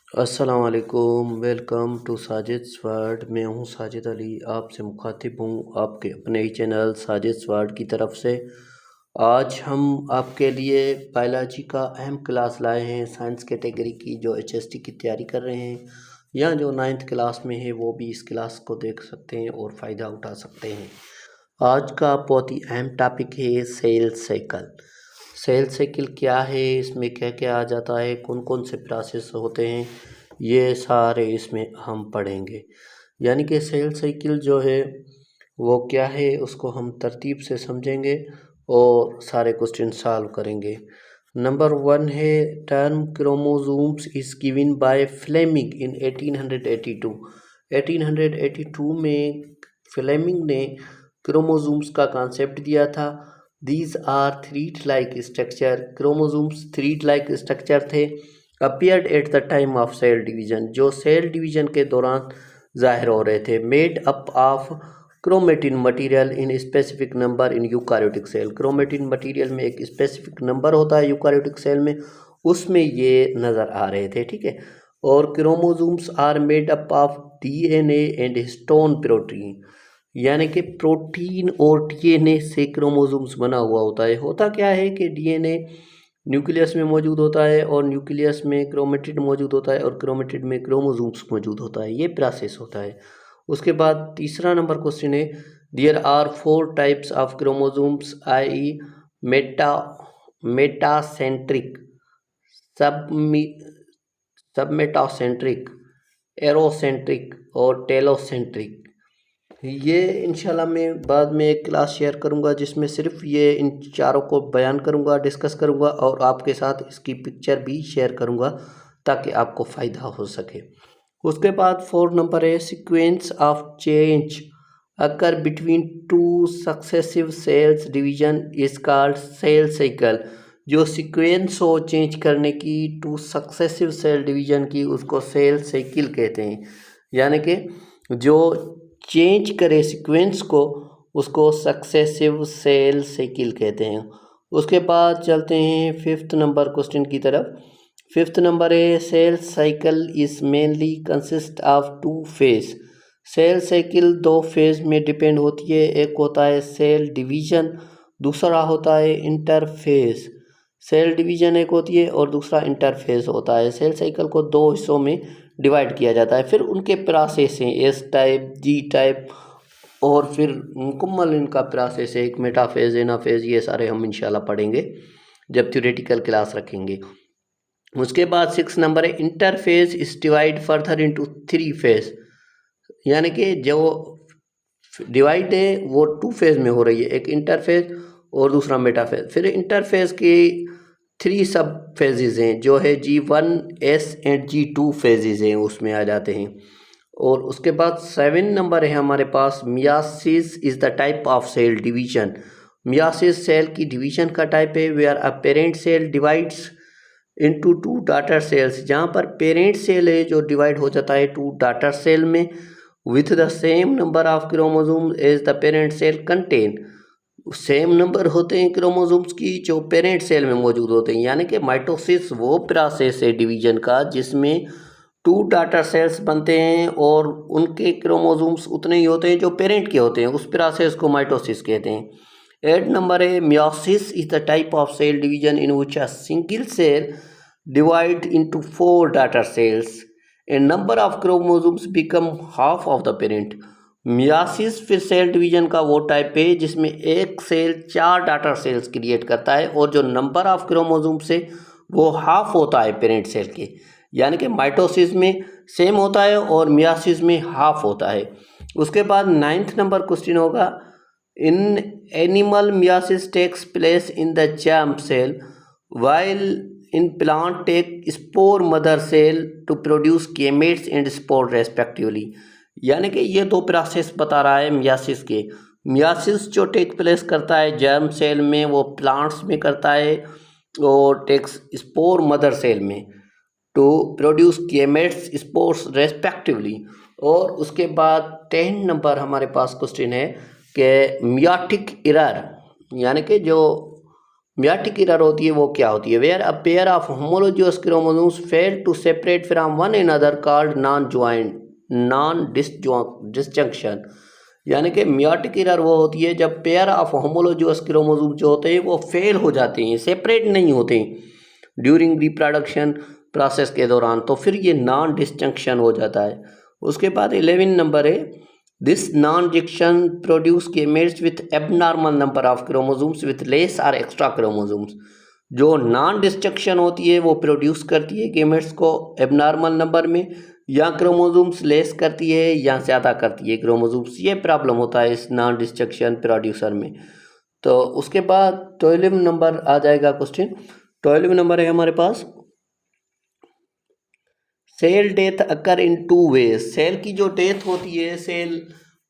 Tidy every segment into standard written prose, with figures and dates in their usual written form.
अस्सलाम वालेकुम। Welcome to Sajid world. मैं हूं साजिद अली, आपसे मुखातिब हूं आपके अपने ही चैनल साजिद वर्ड की तरफ से। आज हम आपके लिए बायोलॉजी का अहम क्लास लाए हैं, साइंस कैटेगरी की, जो एचएसटी की तैयारी कर रहे हैं या जो 9th क्लास में है वो भी इस क्लास को देख सकते हैं और फ़ायदा उठा सकते हैं। आज का बहुत ही अहम टॉपिक है सेल साइकिल। सेल साइकिल क्या है, इसमें क्या क्या आ जाता है, कौन कौन से प्रोसेस होते हैं, ये सारे इसमें हम पढ़ेंगे। यानी कि सेल साइकिल जो है वो क्या है, उसको हम तरतीब से समझेंगे और सारे क्वेश्चन सॉल्व करेंगे। नंबर 1 है term chromosomes is given by Fleming in 1882। 1882 में फ्लेमिंग ने क्रोमोसोम्स का कॉन्सेप्ट दिया था। These are thread like structure, chromosomes thread like structure थे। Appeared at the time of cell division, जो सेल डिवीजन के दौरान जाहिर हो रहे थे। Made up of chromatin material in specific number in eukaryotic cell, chromatin material में एक स्पेसिफिक नंबर होता है यूकारियोटिक सेल में, उसमें ये नज़र आ रहे थे। ठीक है। और chromosomes are made up of DNA and histone protein, यानी कि प्रोटीन और डीएनए से क्रोमोसोम्स बना हुआ होता है। होता क्या है कि डीएनए न्यूक्लियस में मौजूद होता है और न्यूक्लियस में क्रोमेटिड मौजूद होता है और क्रोमेटिड में क्रोमोसोम्स मौजूद होता है। ये प्रोसेस होता है। उसके बाद तीसरा नंबर क्वेश्चन है there are 4 types of chromosomes, I meta metacentric, sub submetacentric, एरोसेंट्रिक और टेलोसेंट्रिक। ये इंशाल्लाह मैं बाद में एक क्लास शेयर करूंगा जिसमें सिर्फ ये इन चारों को बयान करूंगा, डिस्कस करूंगा और आपके साथ इसकी पिक्चर भी शेयर करूंगा ताकि आपको फ़ायदा हो सके। उसके बाद 4 नंबर है sequence of change occur between two successive cells division is called cell cycle. जो सीक्वेंस हो चेंज करने की टू सक्सेसिव सेल डिवीजन की, उसको सेल साइकिल कहते हैं। यानी कि जो चेंज करे सीक्वेंस को, उसको सक्सेसिव सेल साइकिल कहते हैं। उसके बाद चलते हैं 5th नंबर क्वेश्चन की तरफ। 5th नंबर है cell cycle is mainly consist of 2 phase. Cell cycle 2 phase में डिपेंड होती है। एक होता है सेल डिवीजन, दूसरा होता है इंटरफेज। सेल डिवीजन एक होती है और दूसरा इंटरफेज होता है। सेल साइकिल को 2 हिस्सों में डिवाइड किया जाता है। फिर उनके प्रोसेस हैं एस टाइप, जी टाइप और फिर मुकम्मल इनका प्रोसेस है एक मेटाफेज, एनाफेज। ये सारे हम इंशाल्लाह पढ़ेंगे जब थ्योरेटिकल क्लास रखेंगे। उसके बाद 6 नंबर है interphase is divide further into 3 phase. यानी कि जो डिवाइड है वो 2 फेज में हो रही है, एक इंटरफेज और दूसरा मेटाफेज। फिर इंटरफेज की 3 सब फेजेस हैं जो है G1, S and G2 phases हैं, उसमें आ जाते हैं। और उसके बाद 7 नंबर है हमारे पास meiosis is the type of cell division. Meiosis cell की डिवीजन का टाइप है where a parent cell divides into 2 daughter cells, जहाँ पर पेरेंट सेल है जो डिवाइड हो जाता है 2 डॉटर सेल में with the same number of chromosome as the parent cell contain. Same number होते हैं क्रोमोसोम्स की जो पेरेंट सेल में मौजूद होते हैं। यानी कि माइटोसिस वो प्रोसेस है डिवीजन का जिसमें 2 डॉटर सेल्स बनते हैं और उनके क्रोमोसोम्स उतने ही होते हैं जो पेरेंट के होते हैं। उस प्रोसेस को माइटोसिस कहते हैं। 8 नंबर है meiosis is the type of cell division in which a single cell divide into 4 daughter cells and number of chromosomes become half of the parent. Meiosis फिर सेल डिवीजन का वो type है जिसमें एक cell 4 daughter sales create करता है और जो नंबर ऑफ क्रोमोसोम से वो हाफ होता है पेरेंट सेल के। यानी कि माइटोसिस में सेम होता है और मियासिस में हाफ होता है। उसके बाद 9th नंबर क्वेश्चन होगा in animal meiosis takes place in the germ cell while in plant take spore mother cell to produce gametes and spore respectively. यानी कि ये 2 प्रोसेस बता रहा है मियासिस के। मियासिस जो टेक प्लेस करता है जर्म सेल में वो प्लांट्स में करता है और टेक्स स्पोर मदर सेल में to produce gametes spores respectively. और उसके बाद 10 नंबर हमारे पास क्वेश्चन है कि मियाटिक एरर, यानी कि जो मियोटिक एरर होती है वो क्या होती है? Where a pair of homologous chromosomes fail to separate from one another called non disjunction. यानी कि मियोटिक एरर वो होती है जब पेयर ऑफ होमोलोजियस क्रोमोसोम जो होते हैं वो फेल हो जाते हैं, सेपरेट नहीं होते ड्यूरिंग रिप्रोडक्शन प्रोसेस के दौरान, तो फिर ये नॉन डिसजंक्शन हो जाता है। उसके बाद 11 नंबर है, this non disjunction produce gametes with abnormal number of chromosomes with less और एक्स्ट्रा क्रोमोसोम्स। जो नॉन डिस्ट्रक्शन होती है वो प्रोड्यूस करती है गेमेट्स को एबनॉर्मल नंबर में, या क्रोमोसोम्स लेस करती है या ज़्यादा करती है क्रोमोसोम्स। ये प्रॉब्लम होता है इस नॉन डिस्ट्रक्शन प्रोड्यूसर में। तो उसके बाद 12 नंबर आ जाएगा क्वेश्चन। 12 नंबर है हमारे पास, cell death occur in two ways. Cell की जो डेथ होती है, सेल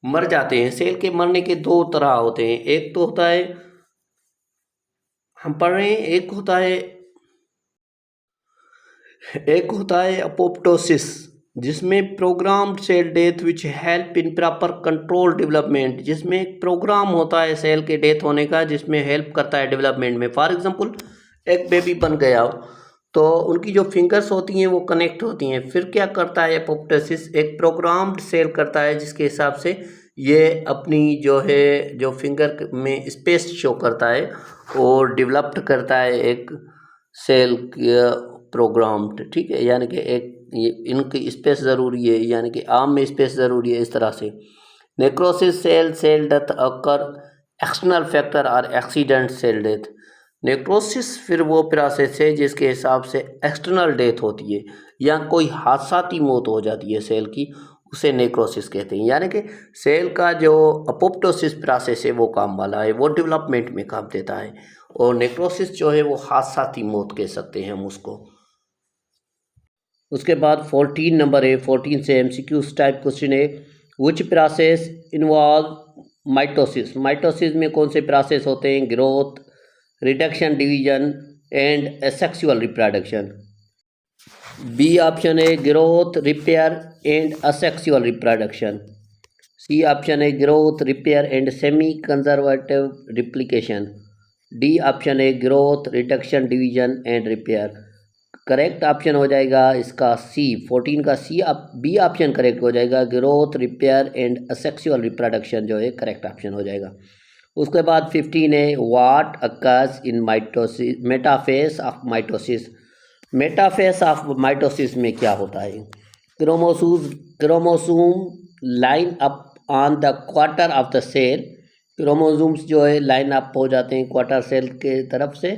मर जाते हैं, सेल के मरने के दो तरह होते हैं। एक तो होता है, हम पढ़ रहे हैं, एक होता है अपोप्टोसिस, जिसमें programmed cell death which help in proper control development, जिसमें एक प्रोग्राम होता है सेल के डेथ होने का जिसमें हेल्प करता है डेवलपमेंट में। फॉर एग्जांपल एक बेबी बन गया तो उनकी जो फिंगर्स होती हैं वो कनेक्ट होती हैं, फिर क्या करता है अपोप्टोसिस, एक प्रोग्राम्ड सेल करता है जिसके हिसाब से ये अपनी जो है जो फिंगर में स्पेस शो करता है और डेवलप्ड करता है एक सेल प्रोग्राम्ड, ठीक है। यानी कि एक इनकी स्पेस ज़रूरी है, यानी कि आर्म में स्पेस ज़रूरी है, इस तरह से। नेक्रोसिस सेल डेथ अकर एक्सटर्नल फैक्टर और एक्सीडेंट सेल डेथ। नेक्रोसिस फिर वो प्रोसेस है जिसके हिसाब से एक्सटर्नल डेथ होती है या कोई हादसाती मौत हो जाती है सेल की, उसे नेक्रोसिस कहते हैं। यानी कि सेल का जो अपोप्टोसिस प्रोसेस है वो काम वाला है, वो डेवलपमेंट में काम देता है, और नेक्रोसिस जो है वो हादसाती मौत कह सकते हैं हम उसको। उसके बाद 14 नंबर है, 14 से MCQ टाइप क्वेश्चन है, which process involve mitosis. Mitosis में कौन से प्रोसेस होते हैं? Growth, reduction, division and asexual reproduction. B option है growth, repair and asexual reproduction. C option है growth, repair and semi conservative replication. D option है growth, reduction, division and repair. Correct option हो जाएगा इसका सी, 14 का सी। B option correct हो जाएगा, growth, repair and asexual reproduction जो है करेक्ट ऑप्शन हो जाएगा। उसके बाद 15 है, what occurs in mitosis, metaphase of mitosis. Metaphase of mitosis में क्या होता है? Chromosome line up on the equator of the cell. Chromosomes जो है लाइन अप हो जाते हैं क्वार्टर सेल के तरफ से।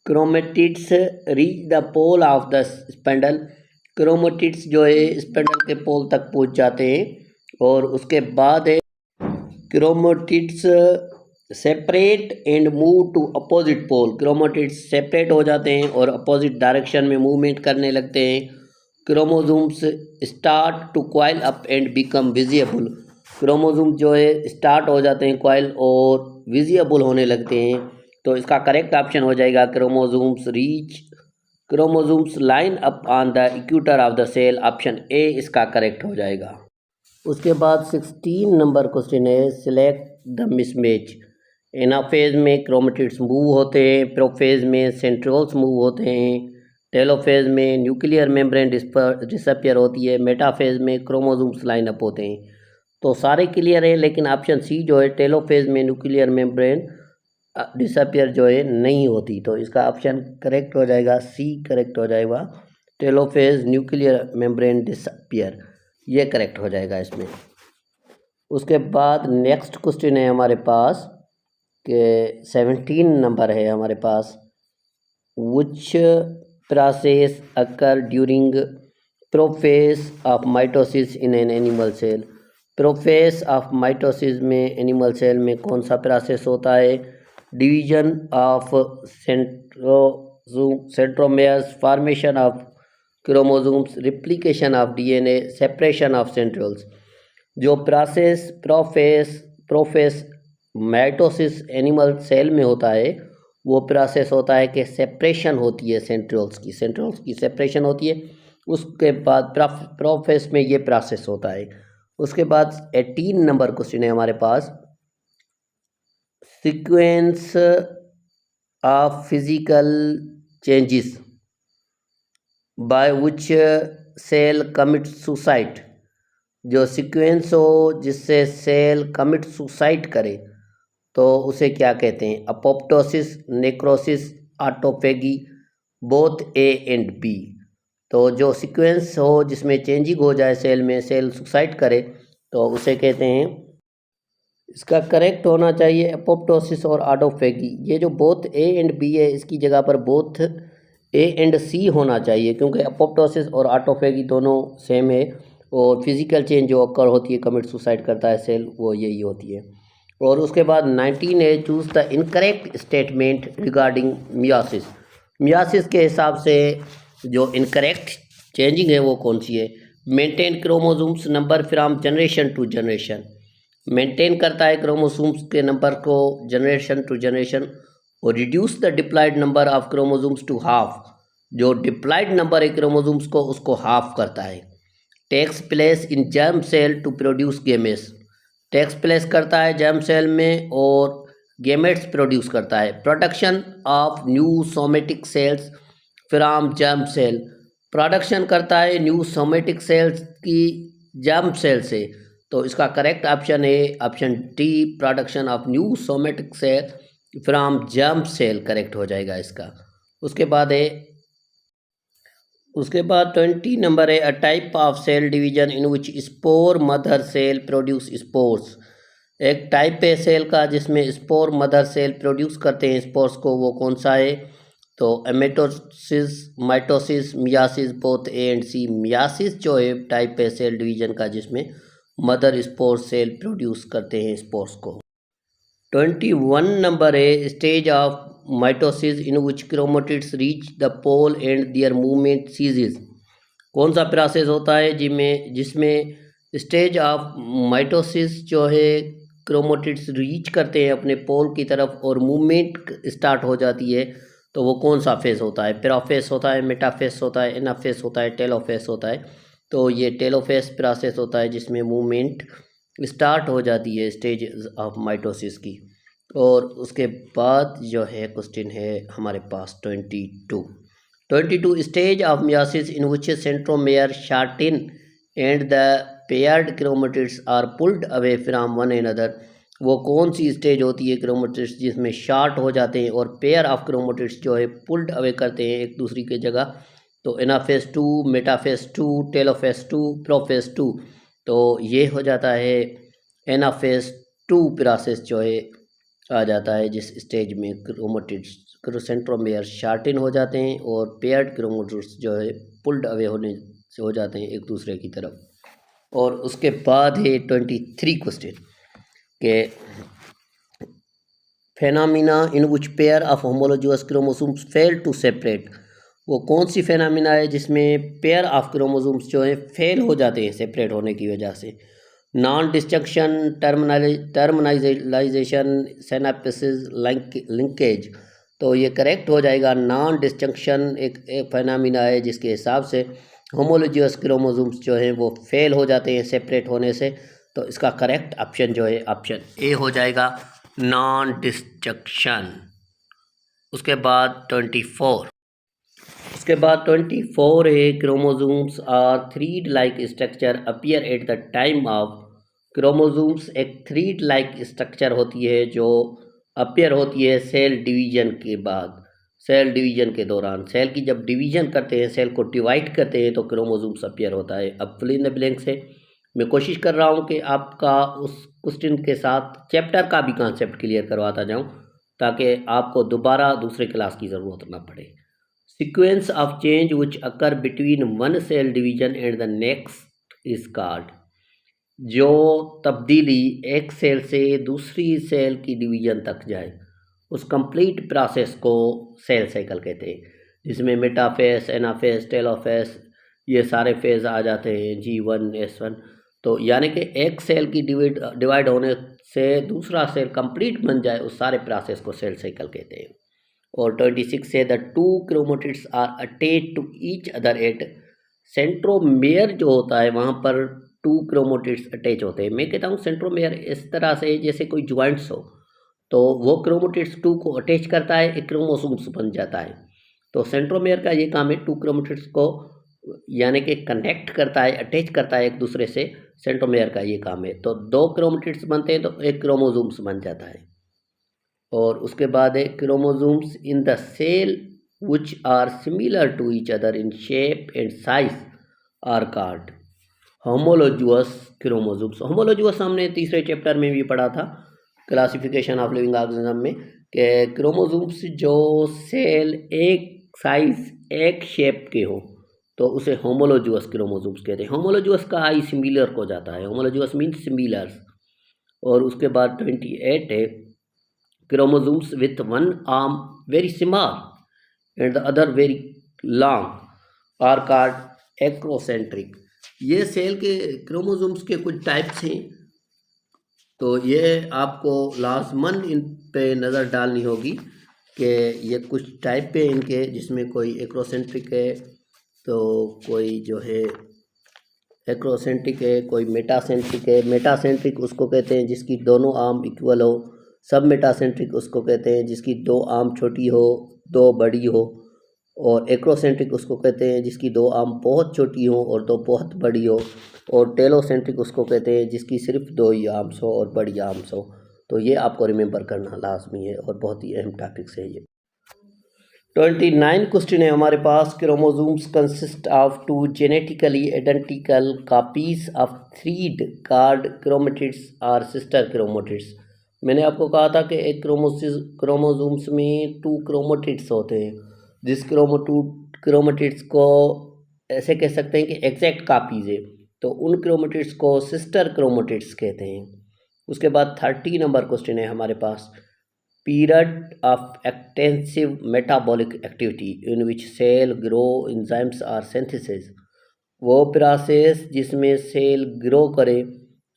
Chromatids reach the pole of the spindle. Chromatids जो है स्पेंडल के पोल तक पहुंच जाते हैं। और उसके बाद है chromatids separate and move to opposite pole. Chromatids separate हो जाते हैं और अपोजिट डायरेक्शन में मूवमेंट करने लगते हैं। Chromosomes start to coil up and become visible. Chromosome जो है स्टार्ट हो जाते हैं कॉइल और विजिबल होने लगते हैं। तो इसका करेक्ट ऑप्शन हो जाएगा chromosomes line up on the equator of the cell. Option A इसका करेक्ट हो जाएगा। उसके बाद 16 नंबर क्वेश्चन है, सिलेक्ट द मिसमैच। एनाफेज में क्रोमेटिड्स मूव होते हैं, प्रोफेज में सेंट्रियोल्स मूव होते हैं, टेलोफेज में न्यूक्लियर मेम्ब्रेन डिसअपियर होती है, मेटाफेज में क्रोमोसोम्स लाइन अप होते हैं। तो सारे क्लियर है, लेकिन ऑप्शन सी जो है टेलोफेज में न्यूक्लियर मेम्ब्रेन डिसअपियर जो है नहीं होती। तो इसका ऑप्शन करेक्ट हो जाएगा, सी करेक्ट हो जाएगा, टेलोफेज न्यूक्लियर मेम्ब्रेन डिसअपियर, ये करेक्ट हो जाएगा इसमें। उसके बाद नेक्स्ट क्वेश्चन है हमारे पास कि 17 नंबर है हमारे पास, which process occur during prophase of mitosis in an animal cell. Prophase of mitosis में एनिमल सेल में कौन सा प्रोसेस होता है? Division of centromeres, formation of chromosomes, replication of DNA, separation of centrioles. जो प्रोफेस माइटोसिस एनिमल सेल में होता है वो प्रोसेस होता है कि सेपरेशन होती है सेंट्रियोल्स की सेपरेशन होती है। उसके बाद प्रोफेस में ये प्रोसेस होता है। उसके बाद 18 नंबर क्वेश्चन है हमारे पास, sequence of physical changes by which cell commit suicide, जो सीक्वेंस हो जिससे सेल कमिट सुसाइड करे तो उसे क्या कहते हैं? Apoptosis, necrosis, autophagy, both A and B. तो जो सीक्वेंस हो जिसमें चेंजिंग हो जाए सेल में, सेल सुसाइड करे तो उसे कहते हैं, इसका करेक्ट होना चाहिए अपोप्टोसिस और ऑटोफेगी। ये जो बोथ ए एंड बी है इसकी जगह पर बोथ ए एंड सी होना चाहिए, क्योंकि अपोप्टोसिस और ऑटोफेगी दोनों सेम है और फिजिकल चेंज जो अकर होती है, कमिट सुसाइड करता है सेल, वो यही होती है। और उसके बाद 19 है, choose the incorrect statement regarding myiasis. Myiasis के हिसाब से जो इनकरेक्ट चेंजिंग है वो कौन सी है? Maintain chromosomes number from generation to generation, maintain करता है क्रोमोसोम्स के नंबर को जनरेशन टू जनरेशन। और reduce the diploid number of chromosomes to half, जो डिप्लॉयड नंबर है क्रोमोसोम्स को उसको हाफ करता है। Takes place in germ cell to produce gametes, takes place करता है जर्म सेल में और गेमेट्स प्रोड्यूस करता है। Production of new somatic cells from germ cell, production करता है न्यू सोमेटिक सेल्स की जर्म सेल से। तो इसका करेक्ट ऑप्शन है option D, production of new somatic cell from germ cell correct हो जाएगा इसका। उसके बाद 20 नंबर है, a type of cell division in which spore mother cell produce spores. एक टाइप है सेल का जिसमें स्पोर मदर सेल प्रोड्यूस करते हैं स्पोर्स को, वो कौन सा है? तो amitosis, mitosis, meiosis, both A and C. Meiosis जो है टाइप है सेल डिवीजन का जिसमें मदर स्पोर सेल प्रोड्यूस करते हैं स्पोर्स को। 21 नंबर है, stage of mitosis in which chromatids reach the pole and their movement ceases. कौन सा प्रोसेस होता है जिसमें स्टेज ऑफ माइटोसिस जो है क्रोमेटिड्स रीच करते हैं अपने पोल की तरफ और मूवमेंट स्टार्ट हो जाती है, तो वो कौन सा फेस होता है? प्रोफेस होता है, मेटाफेस होता है, एनाफेस होता है, टेलोफेस होता है। तो ये टेलोफेस प्रोसेस होता है जिसमें मूवमेंट स्टार्ट हो जाती है स्टेज ऑफ माइटोसिस की। और उसके बाद जो है क्वेश्चन है हमारे पास 22 stage of meiosis in which centromere shorten and the paired chromatids are pulled away from one another. वो कौन सी स्टेज होती है क्रोमेटिड्स जिसमें शॉर्ट हो जाते हैं और पेयर ऑफ क्रोमेटिड्स जो है पुल्ड अवे करते हैं एक दूसरी की जगह? तो एनाफेस 2, मेटाफेस 2, टेलोफेस 2, प्रोफेस 2। तो ये हो जाता है एनाफेस 2 प्रोसेस जो है आ जाता है, जिस स्टेज में क्रोमेटिड्स सेंट्रोमेयर शॉर्टेन हो जाते हैं और पेयर्ड क्रोमेटिड्स जो है पुल्ड अवे होने से हो जाते हैं एक दूसरे की तरफ। और उसके बाद है 23 क्वेश्चन के phenomena in which pair of homologous chromosomes fail to separate. वो कौन सी फेनामिना है जिसमें पेयर ऑफ क्रोमोसोम्स जो है फेल हो जाते हैं सेपरेट होने की वजह से? Non disjunction, terminalization, synapsis, linkage. तो ये करेक्ट हो जाएगा। नॉन डिस्जंक्शन एक फेनामिना है जिसके हिसाब से होमोलोजियस क्रोमोसोम्स जो हैं वो फेल हो जाते हैं सेपरेट होने से। तो इसका करेक्ट ऑप्शन जो है ऑप्शन ए हो जाएगा, नॉन डिस्जंक्शन। उसके बाद 24 है, chromosomes are thread like structure appear at the time of. Chromosomes एक थ्रीड लाइक स्ट्रक्चर होती है जो अपीयर होती है सेल डिवीजन के बाद, सेल डिवीजन के दौरान। सेल की जब डिवीजन करते हैं, सेल को डिवाइड करते हैं, तो क्रोमोसोम्स अपीयर होता है। अब फिल इन द ब्लैंक्स है। मैं कोशिश कर रहा हूँ कि आपका उस क्वेश्चन के साथ चैप्टर का भी कॉन्सेप्ट क्लियर करवाता जाऊँ ताकि आपको दोबारा दूसरे क्लास की ज़रूरत ना पड़े। Sequence of change which occur between one cell division and the next is called. जो तब्दीली एक सेल से दूसरी सेल की डिवीजन तक जाए उस कंप्लीट प्रोसेस को सेल साइकिल कहते हैं, जिसमें मेटाफेस, एनाफेस, टेलोफेस ये सारे फेज आ जाते हैं, G1, S1। तो यानी कि एक सेल की डिवाइड होने से दूसरा सेल कंप्लीट बन जाए उस सारे प्रोसेस को सेल साइकिल कहते हैं। और 26 से the two chromatids are attached to each other at centromere जो होता है वहाँ पर टू क्रोमेटिड्स अटैच होते हैं। मैं कहता हूँ सेंट्रोमेयर इस तरह से जैसे कोई ज्वाइंट्स हो, तो वो क्रोमेटिड्स 2 को अटैच करता है, एक क्रोमोसोम्स बन जाता है। तो सेंट्रोमेयर का ये काम है 2 क्रोमेटिड्स को यानी कि कनेक्ट करता है, अटैच करता है एक दूसरे से, सेंट्रोमेयर का ये काम है। तो 2 क्रोमेटिड्स बनते हैं तो एक क्रोमोसोम्स बन जाता है। और उसके बाद है chromosomes in the cell which are similar to each other in shape and size are called homologous chromosomes. Homologous हमने तीसरे चैप्टर में भी पढ़ा था क्लासिफिकेशन ऑफ लिविंग ऑर्गेनिज्म में कि क्रोमोसोम्स जो सेल एक साइज एक शेप के हो तो उसे होमोलोजुअस क्रोमोसोम्स कहते हैं। होमोलोजुअस का आई सिमिलर को जाता है, होमोलोजुअस मीन्स सिमिलर्स। और उसके बाद 28 है chromosomes with one arm very small and the other very long are called acrocentric. ये सेल के क्रोमोसोम्स के कुछ टाइप्स हैं, तो ये आपको लाजमन इन पे नज़र डालनी होगी कि ये कुछ टाइप पे इनके, जिसमें कोई एक्रोसेंट्रिक है तो कोई जो है एक्रोसेंट्रिक है, कोई मेटासेंट्रिक है। मेटासेंट्रिक उसको कहते हैं जिसकी दोनों आर्म इक्वल हो। सब मेटासेंट्रिक उसको कहते हैं जिसकी 2 आर्म छोटी हो 2 बड़ी हो। और एक्रोसेंट्रिक उसको कहते हैं जिसकी 2 आर्म बहुत छोटी हो और 2 बहुत बड़ी हो। और टेलोसेंट्रिक उसको कहते हैं जिसकी सिर्फ 2 ही आर्म्स हो और बड़ी आर्म्स हो। तो ये आपको रिमेंबर करना लाजमी है और बहुत ही अहम टॉपिक्स है ये। 29 क्वेश्चन है हमारे पास। Chromosomes consist of 2 genetically identical copies of 3 called chromatids और सिस्टर क्रोमेटिड्स। मैंने आपको कहा था कि एक क्रोमोसोम्स में 2 क्रोमेटिड्स होते हैं, जिस क्रोमेटिड्स को ऐसे कह सकते हैं कि एग्जैक्ट कॉपीज है, तो उन क्रोमेटिड्स को सिस्टर क्रोमेटिड्स कहते हैं। उसके बाद 30 नंबर क्वेश्चन है हमारे पास। Period of extensive metabolic activity in which cell grow enzymes or synthesis। वो प्रोसेस जिसमें सेल ग्रो करे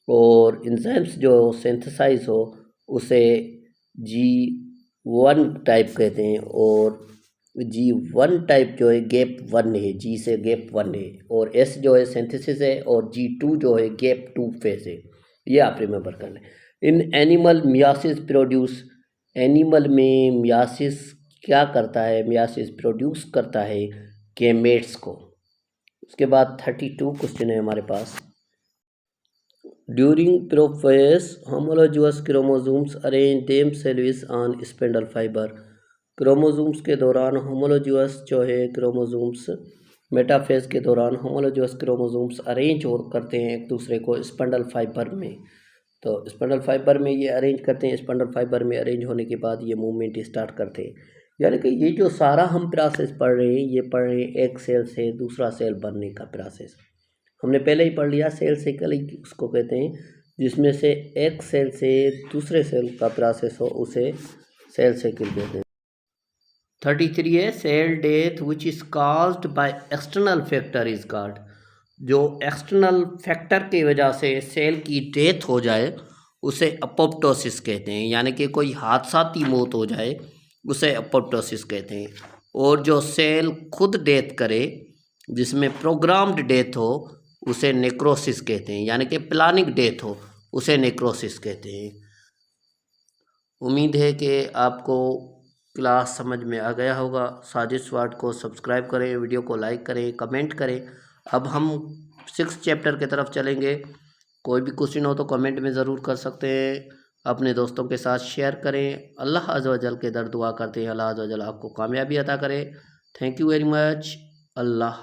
और इंजाइम्स जो सिंथेसाइज हो उसे G1 टाइप कहते हैं। और G1 टाइप जो है गैप 1 है, G से गैप 1 है। और S जो है सिंथेसिस है और G2 जो है गैप 2 फेज है। ये आप रिमेंबर कर लें। इन एनिमल मियासिस प्रोड्यूस, एनिमल में मियासिस क्या करता है, मियासिस प्रोड्यूस करता है गैमेट्स को। उसके बाद 32 क्वेश्चन है हमारे पास। During prophase homologous chromosomes arrange themselves on spindle fibre. Chromosomes के दौरान होमोलोजुअस जो है क्रोमोसोम्स मेटाफेज के दौरान होमोलोजुअस क्रोमोसोम्स अरेंज और करते हैं एक दूसरे को स्पिंडल फाइबर में। तो स्पिंडल फाइबर में ये अरेंज करते हैं। स्पिंडल फाइबर में अरेंज होने के बाद ये मूवमेंट स्टार्ट करते हैं। यानी कि ये जो सारा हम प्रोसेस पढ़ रहे हैं, ये पढ़ रहे हैं एक सेल से दूसरा सेल बनने का प्रोसेस। हमने पहले ही पढ़ लिया सेल साइकिल उसको कहते हैं, जिसमें से एक सेल से दूसरे सेल का प्रोसेस हो उसे सेल साइकिल कहते हैं। 33 है cell death which is caused by external factor is called. जो एक्सटर्नल फैक्टर की वजह से सेल की डेथ हो जाए उसे अपोप्टोसिस कहते हैं, यानी कि कोई हादसाती मौत हो जाए उसे अपोप्टोसिस कहते हैं। और जो सेल खुद डेथ करे जिसमें प्रोग्राम्ड डेथ हो उसे नेक्रोसिस कहते हैं, यानी कि प्लानिंग डेथ हो उसे नेक्रोसिस कहते हैं। उम्मीद है कि आपको क्लास समझ में आ गया होगा। साजिश वार्ड को सब्सक्राइब करें, वीडियो को लाइक करें, कमेंट करें। अब हम 6 चैप्टर की तरफ चलेंगे। कोई भी क्वेश्चन हो तो कमेंट में ज़रूर कर सकते हैं, अपने दोस्तों के साथ शेयर करें। अल्लाह अज़्ज़ व जल के दर दुआ करते हैं अल्लाह अज़्ज़ व जल आपको कामयाबी अता करे। Thank you very much. Allah.